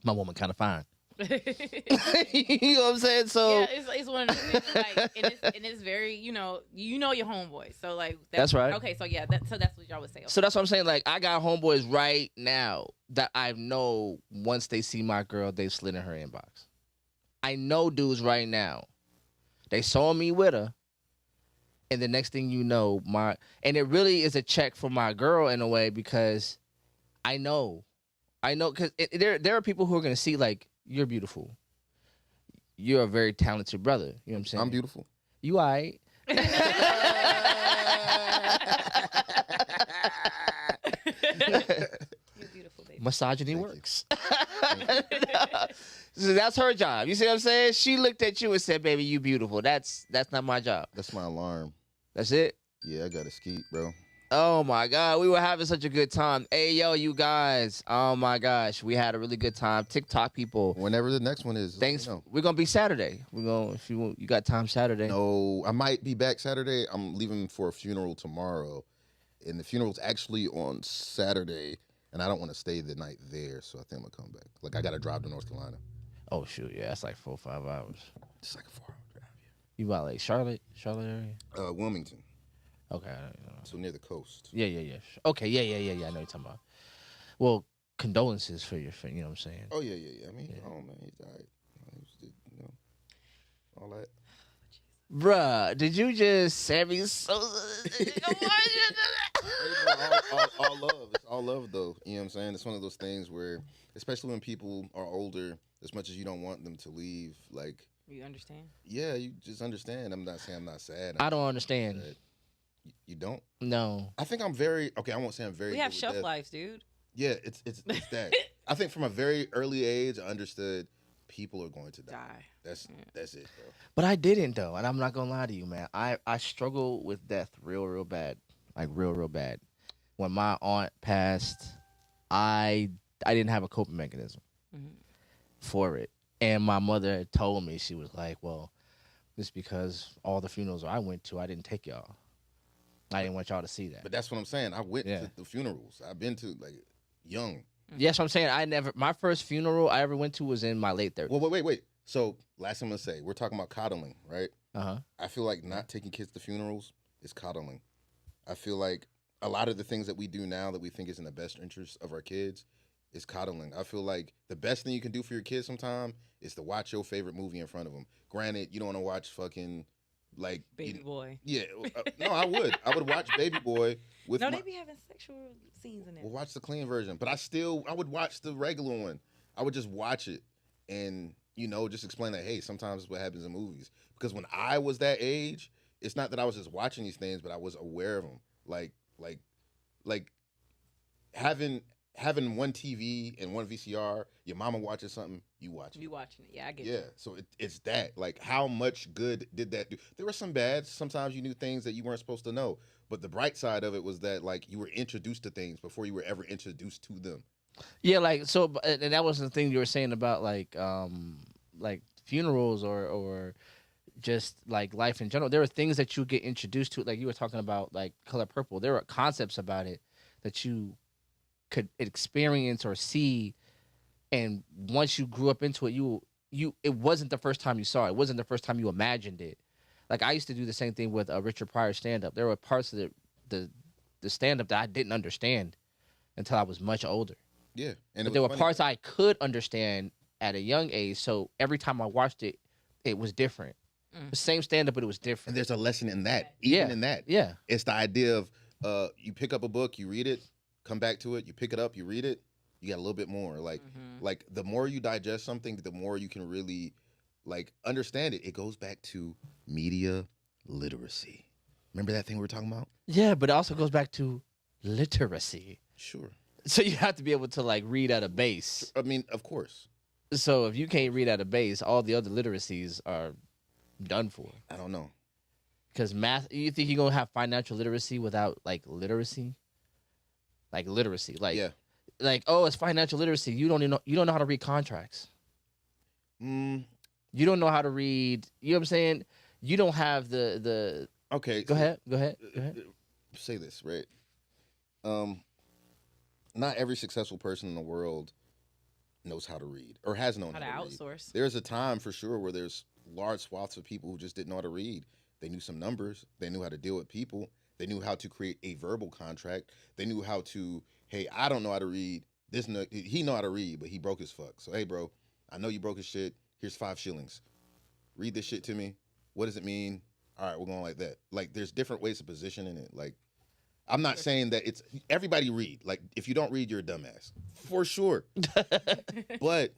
B: My woman kind of fine. You know what I'm saying? So
A: yeah, it's one of those things, like, and it's very, you know your homeboy. So like
B: that's right.
A: Okay, so yeah, that's what y'all would say. Okay.
B: So that's what I'm saying. Like, I got homeboys right now that I know once they see my girl, they've slid in her inbox. I know dudes right now. They saw me with her, and the next thing you know, and it really is a check for my girl in a way, because I know, because there are people who are gonna see, like, you're beautiful. You're a very talented brother. You know what I'm saying?
C: I'm beautiful.
B: You alright.
A: You're beautiful, baby.
B: Misogyny works. So that's her job. You see what I'm saying? She looked at you and said, baby, you beautiful. That's not my job.
C: That's my alarm.
B: That's it?
C: Yeah, I got to skeet, bro.
B: Oh, my God. We were having such a good time. Hey, yo, you guys. Oh, my gosh. We had a really good time. TikTok people.
C: Whenever the next one is.
B: Thanks. We're going to be Saturday. If you got time Saturday.
C: No, I might be back Saturday. I'm leaving for a funeral tomorrow. And the funeral's actually on Saturday. And I don't want to stay the night there. So I think I'm going to come back. Like, I got to drive to North Carolina.
B: Oh, shoot. Yeah, that's like 4 or 5 hours.
C: It's like a 4-hour drive.
B: You about like Charlotte area?
C: Wilmington.
B: Okay.
C: So near the coast.
B: Yeah. Okay, yeah. I know what you're talking about. Well, condolences for your friend, you know what I'm saying?
C: Oh, yeah. I mean, oh, man, he died. All that.
B: Bruh, did you just send me so...
C: all love. It's all love, though. You know what I'm saying? It's one of those things where, especially when people are older, as much as you don't want them to leave, like...
A: You understand?
C: Yeah, you just understand. I'm not saying I'm not sad.
B: I don't understand.
C: You don't?
B: No.
C: I think I'm very... Okay, I won't say I'm very...
A: We have shelf lives, dude.
C: Yeah, it's that. I think from a very early age, I understood people are going to die. That's it, bro.
B: But I didn't though, and I'm not gonna lie to you, man. I struggle with death real bad, like real bad. When my aunt passed, I didn't have a coping mechanism for it, and my mother had told me, she was like, "Well, just because all the funerals I went to, I didn't take y'all. I didn't want y'all to see that."
C: But that's what I'm saying. I went to the funerals. I've been to like young.
B: Yes, I'm saying my first funeral I ever went to was in my late 30s.
C: Well, wait. So last thing I'm gonna say, we're talking about coddling, right? I feel like not taking kids to funerals is coddling. I feel like a lot of the things that we do now that we think is in the best interest of our kids is coddling. I feel like the best thing you can do for your kids sometime is to watch your favorite movie in front of them. Granted, you don't want to watch fucking like
A: Baby Boy.
C: Yeah, no, I would. I would watch Baby Boy with.
A: No, they be having sexual scenes in it.
C: Well, watch the clean version, but I would watch the regular one. I would just watch it and just explain that, hey, sometimes it's what happens in movies. Because when I was that age, it's not that I was just watching these things, but I was aware of them. Like having one TV and one VCR, your mama watches something, you watch it.
A: You watching it, yeah, I get it.
C: Yeah, so it's that. Like, how much good did that do? There were some bad. Sometimes you knew things that you weren't supposed to know. But the bright side of it was that, like, you were introduced to things before you were ever introduced to them.
B: Yeah, like, so, and that was the thing you were saying about, like funerals or just, like, life in general. There were things that you get introduced to, like you were talking about, like, Color Purple. There were concepts about it that you could experience or see, and once you grew up into it, it wasn't the first time you saw it. It wasn't the first time you imagined it. Like, I used to do the same thing with Richard Pryor stand-up. There were parts of the stand-up that I didn't understand until I was much older.
C: Yeah.
B: But there were parts I could understand at a young age, so every time I watched it, it was different. The same stand-up, but it was different.
C: And there's a lesson in that, even in that.
B: Yeah.
C: It's the idea of you pick up a book, you read it, come back to it, you pick it up, you read it, you got a little bit more. Like the more you digest something, the more you can really like understand it. It goes back to media literacy. Remember that thing we were talking about?
B: Yeah, but it also goes back to literacy.
C: Sure.
B: So you have to be able to, like, read at a base.
C: I mean, of course.
B: So if you can't read at a base, all the other literacies are done for.
C: I don't know.
B: Because math, you think you're going to have financial literacy without, like, literacy? Like, literacy. Like,
C: yeah.
B: Like, oh, it's financial literacy. You don't know how to read contracts. You don't know how to read, you know what I'm saying? You don't have the
C: Okay.
B: Go ahead.
C: Say this, right? Not every successful person in the world knows how to read or has known how to
A: outsource.
C: Read. There's a time for sure where there's large swaths of people who just didn't know how to read. They knew some numbers. They knew how to deal with people. They knew how to create a verbal contract. They knew how to, hey, I don't know how to read. He know how to read, but he broke his fuck. So, hey, bro, I know you broke his shit. Here's 5 shillings. Read this shit to me. What does it mean? All right, we're going like that. Like, there's different ways of positioning it. Like, I'm not saying that it's everybody read. Like, if you don't read, you're a dumbass. For sure. But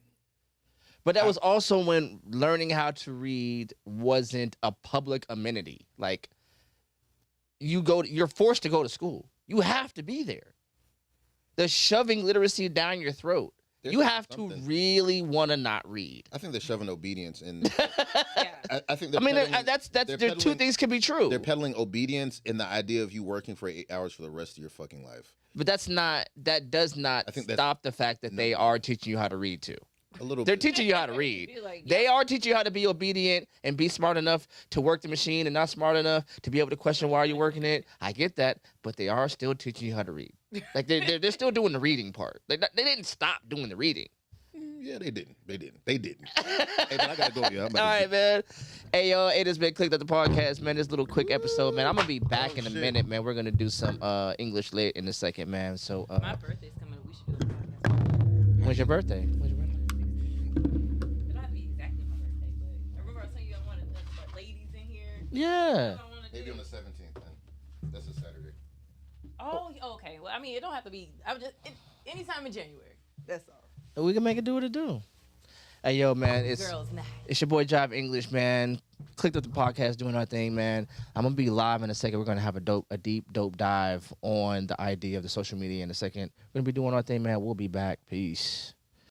B: that was also when learning how to read wasn't a public amenity. Like, you're forced to go to school. You have to be there. They're shoving literacy down your throat. You have to really want to not read.
C: I think they're shoving obedience in.
A: Yeah.
C: I think.
B: There two things can be true.
C: They're peddling obedience in the idea of you working for 8 hours for the rest of your fucking life.
B: But that does not stop the fact that they are teaching you how to read too.
C: A little.
B: They're
C: bit.
B: teaching you how to read.
A: Like,
B: They are teaching you how to be obedient and be smart enough to work the machine and not smart enough to be able to question why you're working it. I get that, but they are still teaching you how to read. Like, they're still doing the reading part. They didn't stop doing the reading.
C: Yeah, they didn't. Hey, but I gotta go. Yeah.
B: All right, man. Hey, yo, it has been Clicked Up the podcast, man. This little quick episode, man. I'm gonna be back in a minute, man. We're gonna do some English lit in a second, man. So
A: my birthday's coming up. We should do a podcast.
B: When's your birthday?
A: It don't have to be exactly my birthday, but I remember I was telling you I wanted like ladies in here.
B: Yeah.
C: Maybe on the 17th, then. That's a Saturday.
A: Oh, okay. Well, I mean, it don't have to be. Anytime in January. That's all.
B: We can make it do what it do. Hey, yo, man,
A: Girls' night.
B: It's your boy Jive English, man. Clicked Up the podcast, doing our thing, man. I'm gonna be live in a second. We're gonna have a deep, dope dive on the idea of the social media in a second. We're gonna be doing our thing, man. We'll be back. Peace.